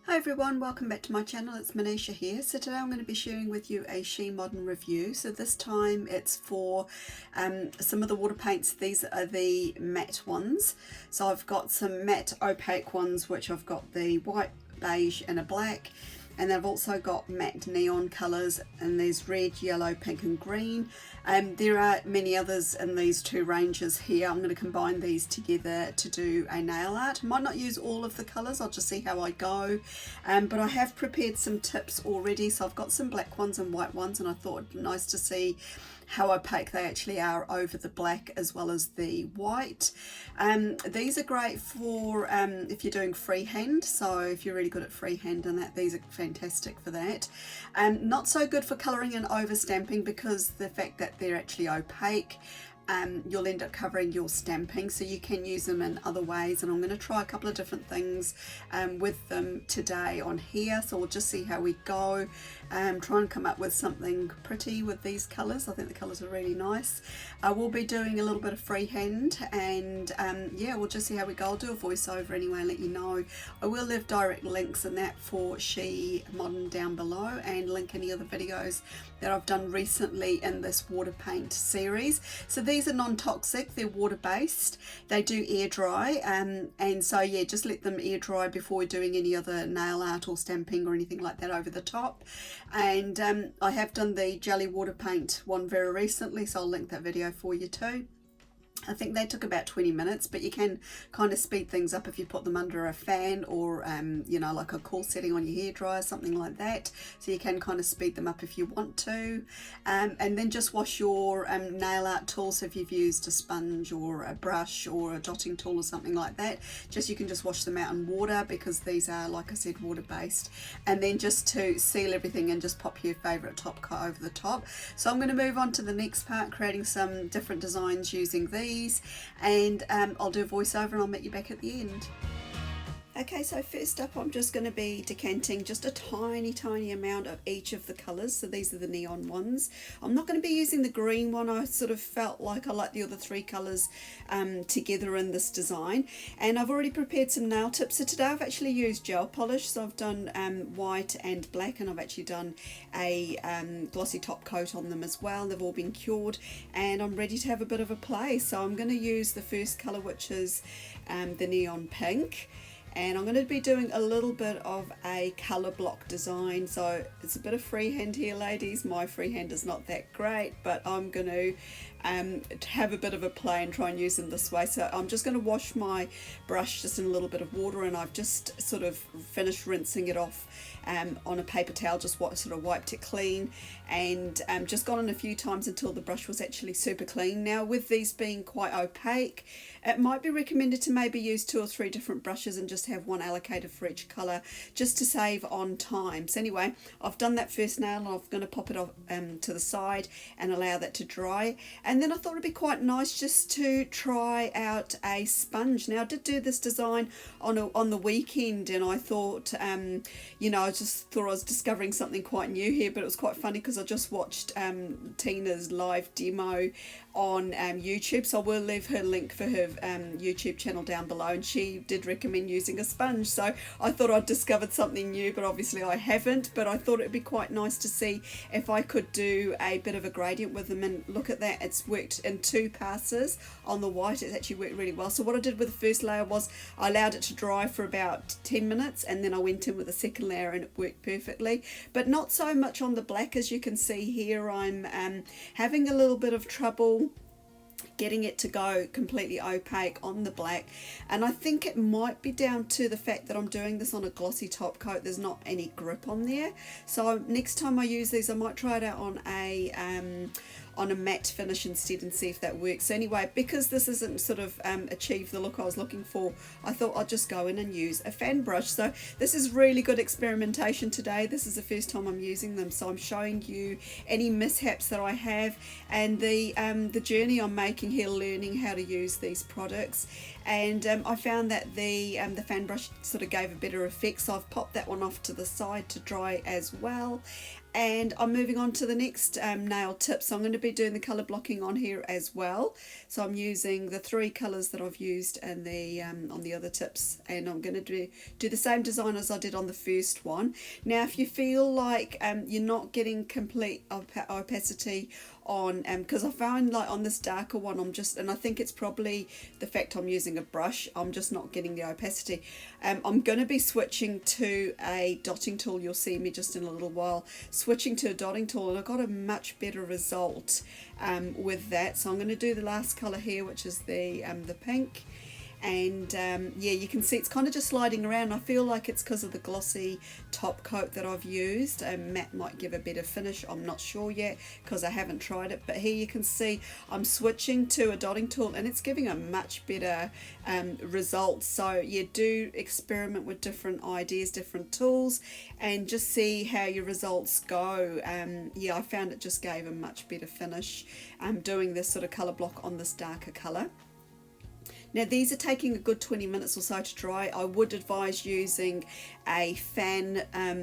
Hi everyone, welcome back to my channel. It's Manisha here. So today I'm going to be sharing with you a She Modern review. So this time it's for some of the water paints. These are the matte ones. So I've got some matte opaque ones, which I've got the white, beige and a black. And I've also got matte neon colours, and there's red, yellow, pink and green. There are many others in these two ranges here. I'm going to combine these together to do a nail art. I might not use all of the colours, I'll just see how I go. But I have prepared some tips already. So I've got some black ones and white ones, and I thought it'd be nice to see how opaque they actually are over the black as well as the white. These are great for if you're doing freehand, so if you're really good at freehand and that, these are fantastic for that. Not so good for colouring and over stamping because the fact that they're actually opaque, you'll end up covering your stamping, so you can use them in other ways, and I'm going to try a couple of different things with them today on here. So we'll just see how we go. Try and come up with something pretty with these colours. I think the colours are really nice. I will be doing a little bit of freehand, and yeah, we'll just see how we go. I'll do a voiceover anyway and let you know. I will leave direct links in that for She Modern down below, and link any other videos that I've done recently in this water paint series. So these are non-toxic, they're water-based, they do air dry, and so yeah, just let them air dry before doing any other nail art or stamping or anything like that over the top. And I have done the jelly water paint one very recently, so I'll link that video for you too. I think they took about 20 minutes, but you can kind of speed things up if you put them under a fan or, you know, like a cool setting on your hairdryer, something like that. So you can kind of speed them up if you want to. And then just wash your nail art tool. So if you've used a sponge or a brush or a dotting tool or something like that, you can just wash them out in water, because these are, like I said, water based. And then just to seal everything and just pop your favourite top coat over the top. So I'm going to move on to the next part, creating some different designs using these. And I'll do a voiceover and I'll meet you back at the end. Okay, so first up I'm just going to be decanting just a tiny amount of each of the colours. So these are the neon ones. I'm not going to be using the green one. I sort of felt like I like the other three colours together in this design. And I've already prepared some nail tips. So today I've actually used gel polish. So I've done white and black, and I've actually done a glossy top coat on them as well. They've all been cured and I'm ready to have a bit of a play. So I'm going to use the first colour, which is the neon pink. And I'm going to be doing a little bit of a colour block design. So it's a bit of freehand here, ladies. My freehand is not that great, but I'm going to have a bit of a play and try and use them this way. So I'm just going to wash my brush just in a little bit of water, and I've just sort of finished rinsing it off on a paper towel, just sort of wiped it clean, and just gone in a few times until the brush was actually super clean. Now with these being quite opaque, it might be recommended to maybe use 2 or 3 different brushes and just have one allocated for each colour, just to save on time. So anyway, I've done that first nail and I'm going to pop it off to the side and allow that to dry. And then I thought it'd be quite nice just to try out a sponge. Now I did do this design on the weekend, and I thought, you know, I just thought I was discovering something quite new here, but it was quite funny because I just watched Tina's live demo on YouTube. So I will leave her link for her YouTube channel down below, and she did recommend using a sponge. So I thought I'd discovered something new, but obviously I haven't. But I thought it'd be quite nice to see if I could do a bit of a gradient with them, and look at that, it's worked in 2 passes on the white. It's actually worked really well. So what I did with the first layer was I allowed it to dry for about 10 minutes, and then I went in with the second layer and it worked perfectly. But not so much on the black. As you can see here, I'm having a little bit of trouble getting it to go completely opaque on the black, and I think it might be down to the fact that I'm doing this on a glossy top coat. There's not any grip on there, so next time I use these I might try it out on a matte finish instead and see if that works. So anyway, because this isn't sort of achieved the look I was looking for, I thought I'd just go in and use a fan brush. So this is really good experimentation today. This is the first time I'm using them, so I'm showing you any mishaps that I have, and the journey I'm making here, learning how to use these products. And I found that the fan brush sort of gave a better effect, so I've popped that one off to the side to dry as well. And I'm moving on to the next nail tip. So I'm going to be doing the colour blocking on here as well. So I'm using the 3 colours that I've used in the on the other tips, and I'm going to do the same design as I did on the first one. Now if you feel like you're not getting complete opacity on, because I found like on this darker one and I think it's probably the fact I'm using a brush, I'm just not getting the opacity. I'm going to be switching to a dotting tool. You'll see me just in a little while switching to a dotting tool, and I got a much better result with that. So I'm going to do the last colour here, which is the pink. And yeah, you can see it's kind of just sliding around. I feel like it's because of the glossy top coat that I've used. Matte might give a better finish, I'm not sure yet because I haven't tried it, but here you can see I'm switching to a dotting tool and it's giving a much better result. So yeah, do experiment with different ideas, different tools, and just see how your results go. Yeah, I found it just gave a much better finish doing this sort of colour block on this darker colour. Now these are taking a good 20 minutes or so to dry. I would advise using a fan,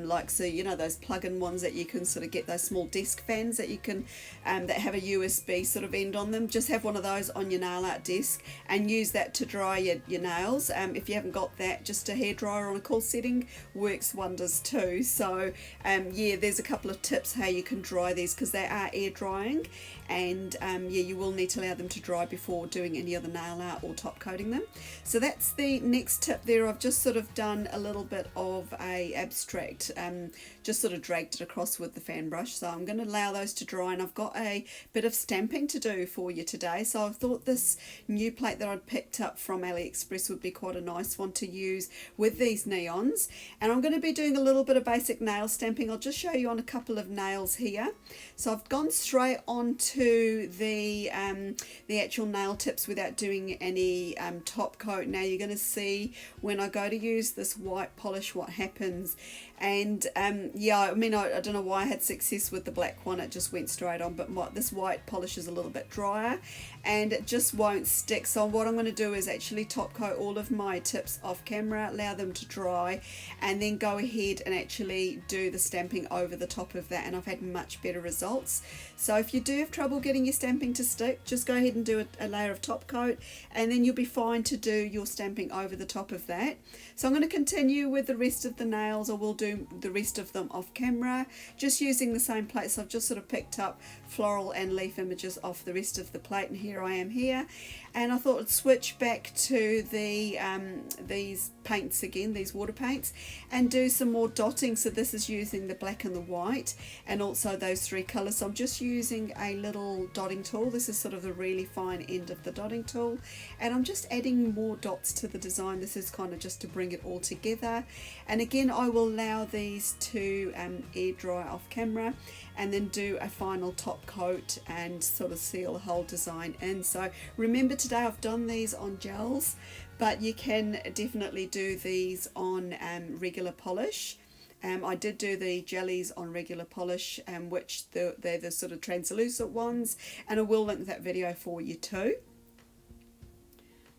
like, so you know those plug-in ones that you can sort of get, those small desk fans that you can that have a USB sort of end on them. Just have one of those on your nail art desk and use that to dry your nails. If you haven't got that, just a hairdryer on a cool setting works wonders too. So yeah, there's a couple of tips how you can dry these because they are air drying, and yeah, you will need to allow them to dry before doing any other nail art or top coating them. So that's the next tip there. I've just sort of done a little bit of a abstract, just sort of dragged it across with the fan brush. So I'm going to allow those to dry, and I've got a bit of stamping to do for you today. So I thought this new plate that I'd picked up from AliExpress would be quite a nice one to use with these neons, and I'm going to be doing a little bit of basic nail stamping. I'll just show you on a couple of nails here. So I've gone straight onto the actual nail tips without doing any top coat. Now you're going to see when I go to use this white polish what happens. And yeah, I mean, I don't know why I had success with the black one, it just went straight on, but this white polish is a little bit drier and it just won't stick. So what I'm going to do is actually top coat all of my tips off camera, allow them to dry, and then go ahead and actually do the stamping over the top of that, and I've had much better results. So if you do have trouble getting your stamping to stick, just go ahead and do a layer of top coat, and then you'll be fine to do your stamping over the top of that. So I'm going to continue with the rest of the nails, or we'll do the rest of them off camera, just using the same plate. So I've just sort of picked up floral and leaf images off the rest of the plate, and here I am here. And I thought I'd switch back to the these paints again, these water paints, and do some more dotting. So this is using the black and the white, and also those 3 colours. So I'm just using a little dotting tool. This is sort of the really fine end of the dotting tool, and I'm just adding more dots to the design. This is kind of just to bring it all together. And again, I will allow these to air dry off camera, and then do a final top coat and sort of seal the whole design in. So remember, today I've done these on gels, but you can definitely do these on regular polish. I did do the jellies on regular polish, which they're the sort of translucent ones, and I will link that video for you too.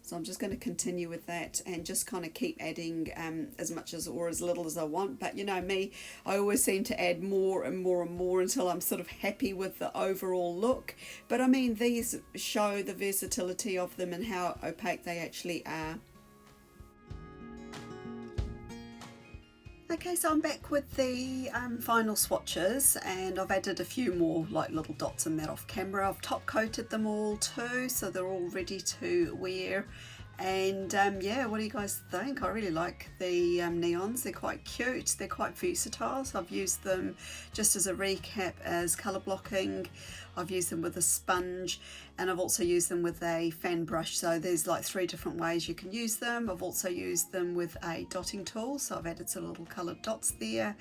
So I'm just going to continue with that and just kind of keep adding as much as or as little as I want. But you know me, I always seem to add more and more and more until I'm sort of happy with the overall look. But I mean, these show the versatility of them and how opaque they actually are. Okay, so I'm back with the final swatches, and I've added a few more like little dots in that off camera. I've top coated them all too, so they're all ready to wear. And yeah, what do you guys think? I really like the neons. They're quite cute, they're quite versatile. So I've used them, just as a recap, as colour blocking. I've used them with a sponge, and I've also used them with a fan brush. So there's like 3 different ways you can use them. I've also used them with a dotting tool, so I've added some little coloured dots there.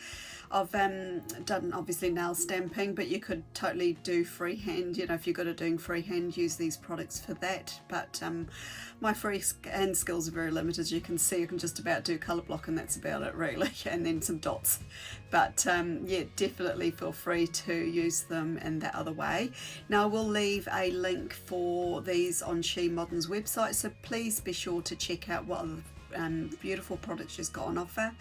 I've done obviously nail stamping, but you could totally do freehand. You know, if you're good at doing freehand, use these products for that. But my freehand skills are very limited. As you can see, I can just about do colour block, and that's about it really, and then some dots. But yeah, definitely feel free to use them in that other way. Now I will leave a link for these on She Modern's website, so please be sure to check out what beautiful products she's got on offer.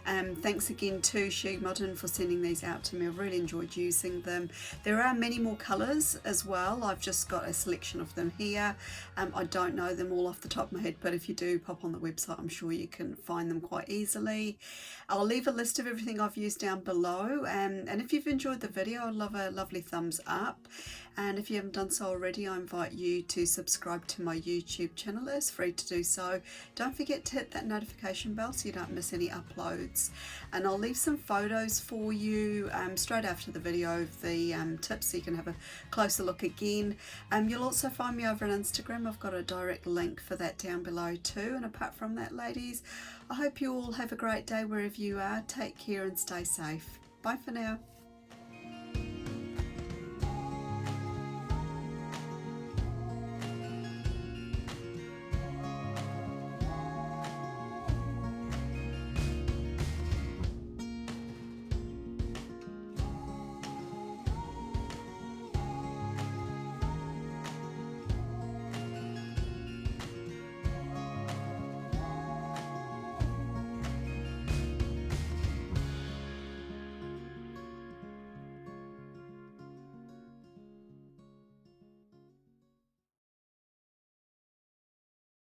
Thanks again to She Modern for sending these out to me. I've really enjoyed using them. There are many more colours as well. I've just got a selection of them here. I don't know them all off the top of my head, but if you do pop on the website, I'm sure you can find them quite easily. I'll leave a list of everything I've used down below, and if you've enjoyed the video, I'd love a lovely thumbs up. And if you haven't done so already, I invite you to subscribe to my YouTube channel. It's free to do so. Don't forget to hit that notification bell so you don't miss any uploads. And I'll leave some photos for you straight after the video of the tips so you can have a closer look again. You'll also find me over on Instagram. I've got a direct link for that down below too. And apart from that, ladies, I hope you all have a great day wherever you are. Take care and stay safe. Bye for now.